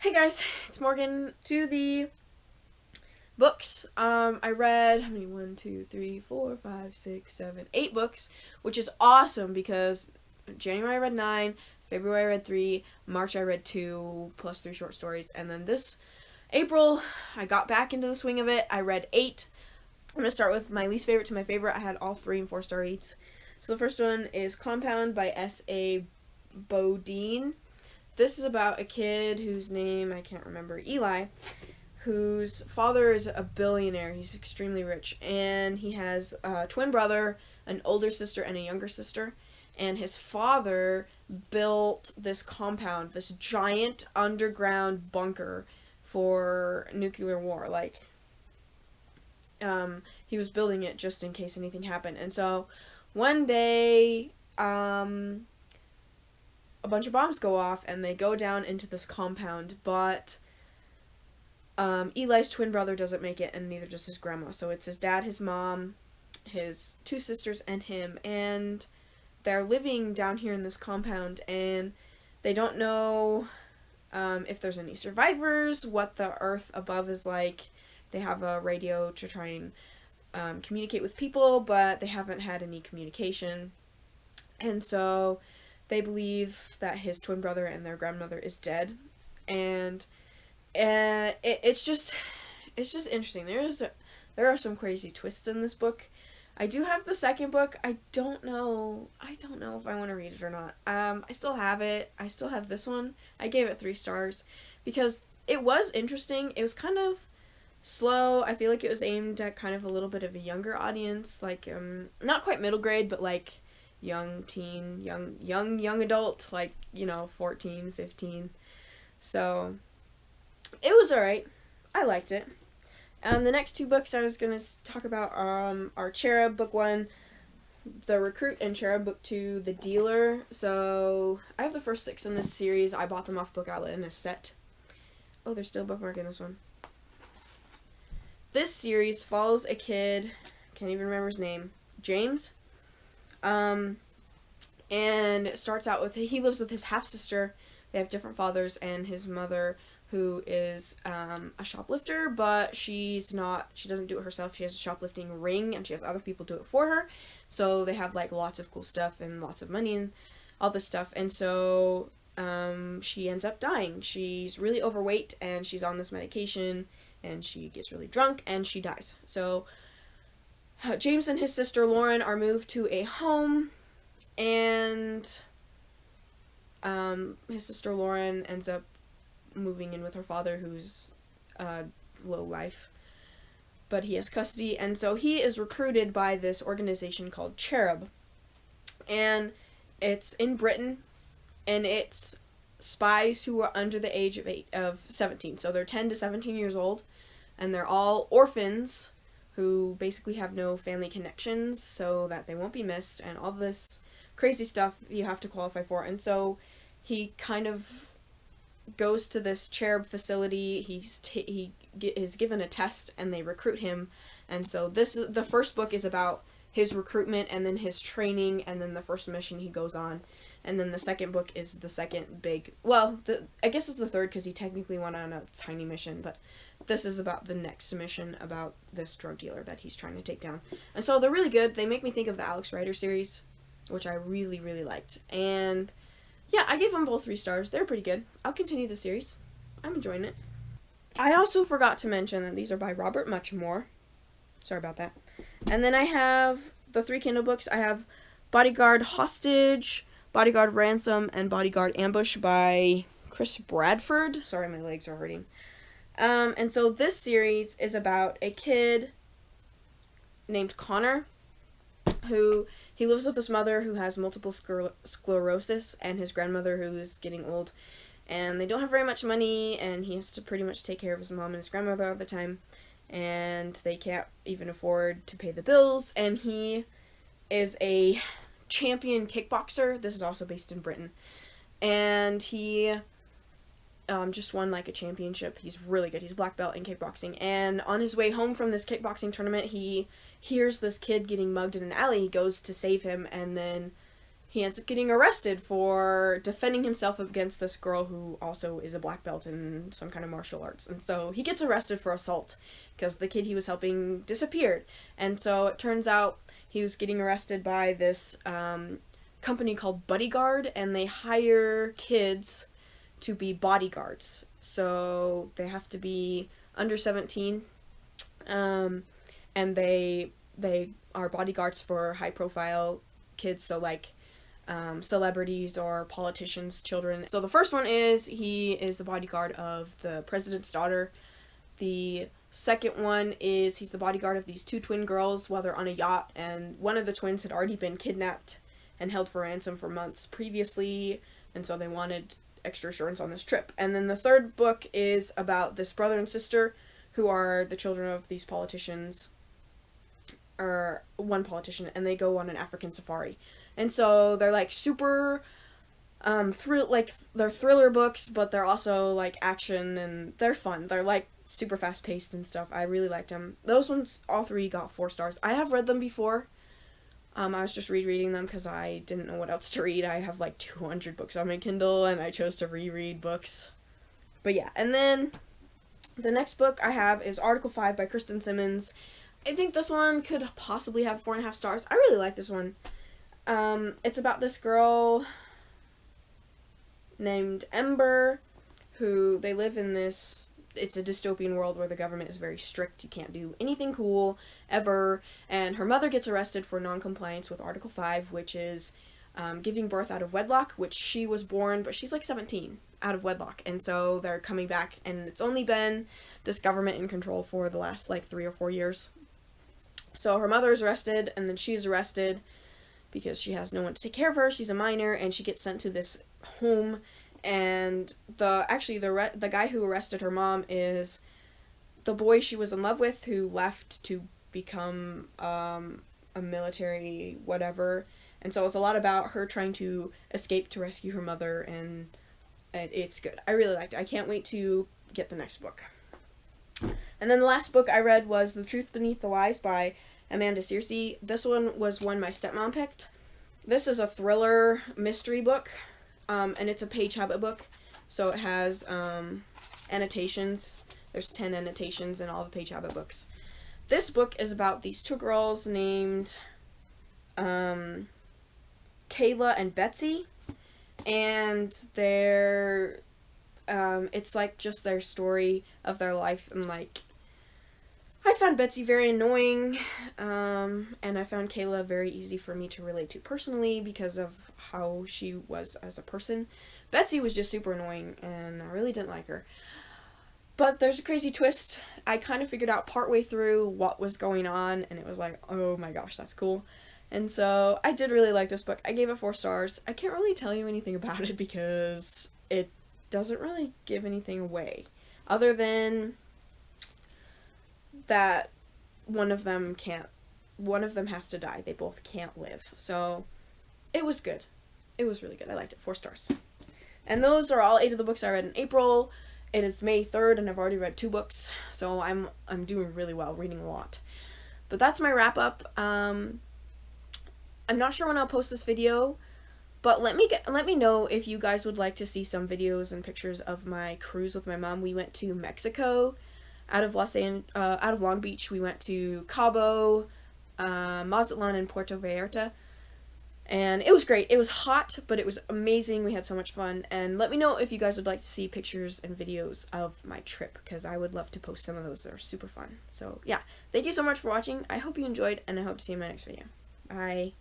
Hey guys, it's Morgan. To the books. I read how many? 8 books, which is awesome because January I read 9, February I read 3, March I read 2 plus 3 short stories, and then this April I got back into the swing of it. I read 8. I'm gonna start with my least favorite to my favorite. I had all 3 and 4-star reads. So the first one is Compound by S.A. Bodine. This is about a kid whose name I can't remember, Eli, whose father is a billionaire. He's extremely rich, and he has a twin brother, an older sister, and a younger sister. And his father built this compound, this giant underground bunker for nuclear war. He was building it just in case anything happened. And so one day, a bunch of bombs go off and they go down into this compound, but Eli's twin brother doesn't make it, and neither does his grandma. So it's his dad, his mom, his 2 sisters, and him, and they're living down here in this compound, and they don't know if there's any survivors, what the earth above is like. They have a radio to try and communicate with people, but they haven't had any communication, and so they believe that his twin brother and their grandmother is dead, and it's just interesting. There are some crazy twists in this book. I do have the second book. I don't know if I want to read it or not. I still have it. I still have this one. I gave it 3 stars because it was interesting. It was kind of slow. I feel like it was aimed at kind of a little bit of a younger audience, like not quite middle grade, but like young teen, young adult, like, 14, 15. So it was alright. I liked it. The next 2 books I was going to talk about are Cherub, book 1, The Recruit, and Cherub, book 2, The Dealer. So I have the first 6 in this series. I bought them off Book Outlet in a set. Oh, there's still a bookmark in this one. This series follows a kid, can't even remember his name, James. And it starts out with, he lives with his half-sister. They have different fathers, and his mother, who is a shoplifter, but she doesn't do it herself. She has a shoplifting ring, and she has other people do it for her. So they have like lots of cool stuff and lots of money and all this stuff. And so she ends up dying. She's really overweight, and she's on this medication, and she gets really drunk, and she dies. So James and his sister Lauren are moved to a home, and his sister Lauren ends up moving in with her father, who's low life, but he has custody, and so he is recruited by this organization called Cherub, and it's in Britain, and it's spies who are under the age of 17, so they're 10 to 17 years old, and they're all orphans who basically have no family connections, so that they won't be missed, and all this crazy stuff you have to qualify for. And so he kind of goes to this Cherub facility. He is given a test, and they recruit him. And so the first book is about his recruitment, and then his training, and then the first mission he goes on. And then the second book is the second big, well, I guess it's the third, because he technically went on a tiny mission, but this is about the next mission about this drug dealer that he's trying to take down. And so they're really good. They make me think of the Alex Rider series, which I really, really liked. And yeah, I gave them both 3 stars. They're pretty good. I'll continue the series. I'm enjoying it. I also forgot to mention that these are by Robert Muchmore. Sorry about that. And then I have the 3 Kindle books. I have Bodyguard Hostage, Bodyguard Ransom, and Bodyguard Ambush by Chris Bradford. Sorry, my legs are hurting. And so this series is about a kid named Connor, who he lives with his mother, who has multiple sclerosis, and his grandmother, who's getting old, and they don't have very much money, and he has to pretty much take care of his mom and his grandmother all the time, and they can't even afford to pay the bills. And he is a champion kickboxer. This is also based in Britain, and he just won like a championship. He's really good. He's black belt in kickboxing, and on his way home from this kickboxing tournament, he hears this kid getting mugged in an alley. He goes to save him, and then he ends up getting arrested for defending himself against this girl who also is a black belt in some kind of martial arts. And so he gets arrested for assault because the kid he was helping disappeared. And so it turns out he was getting arrested by this company called Bodyguard, and they hire kids to be bodyguards. So they have to be under 17, and they are bodyguards for high-profile kids, so like celebrities or politicians' children. So the first one is he is the bodyguard of the president's daughter. The second one is he's the bodyguard of these two twin girls while they're on a yacht, and one of the twins had already been kidnapped and held for ransom for months previously, and so they wanted extra assurance on this trip. And then the third book is about this brother and sister who are the children of these politicians, or one politician, and they go on an African safari. And so they're like super they're thriller books, but they're also like action, and they're fun. They're like super fast paced and stuff. I really liked them. Those ones, all three, got 4 stars. I have read them before. I was just rereading them because I didn't know what else to read. I have like 200 books on my Kindle, and I chose to reread books. But yeah, and then the next book I have is Article 5 by Kristen Simmons. I think this one could possibly have 4.5 stars. I really like this one. It's about this girl named Ember, who they live in this, it's a dystopian world where the government is very strict. You can't do anything cool ever, and her mother gets arrested for non-compliance with Article 5, which is giving birth out of wedlock, which she was born, but she's like 17 out of wedlock, and so they're coming back, and it's only been this government in control for the last like 3 or 4 years. So her mother is arrested, and then she's arrested because she has no one to take care of her. She's a minor, and she gets sent to this home, and the guy who arrested her mom is the boy she was in love with, who left to become a military whatever. And so it's a lot about her trying to escape to rescue her mother, and it's good. I really liked it. I can't wait to get the next book. And then the last book I read was The Truth Beneath the Lies by Amanda Searcy. This one was one my stepmom picked. This is a thriller mystery book, and it's a page habit book, so it has annotations. There's 10 annotations in all the page habit books. This book is about these 2 girls named Kayla and Betsy, and they're it's like just their story of their life, and like I found Betsy very annoying, and I found Kayla very easy for me to relate to personally because of how she was as a person. Betsy was just super annoying, and I really didn't like her. But there's a crazy twist. I kind of figured out partway through what was going on, and it was like, oh my gosh, that's cool. And so I did really like this book. I gave it 4 stars. I can't really tell you anything about it because it doesn't really give anything away, other than that one of them has to die. They both can't live. So it was good. It was really good. I liked it. 4 stars. And those are all 8 of the books I read in April. It is May 3rd, and I've already read 2 books, so I'm doing really well, reading a lot. But that's my wrap up. I'm not sure when I'll post this video, but let me know if you guys would like to see some videos and pictures of my cruise with my mom. We went to Mexico. Out of Long Beach, we went to Cabo, Mazatlan, and Puerto Vallarta, and it was great. It was hot, but it was amazing. We had so much fun, and let me know if you guys would like to see pictures and videos of my trip, because I would love to post some of those. They're super fun. So yeah, thank you so much for watching. I hope you enjoyed, and I hope to see you in my next video. Bye.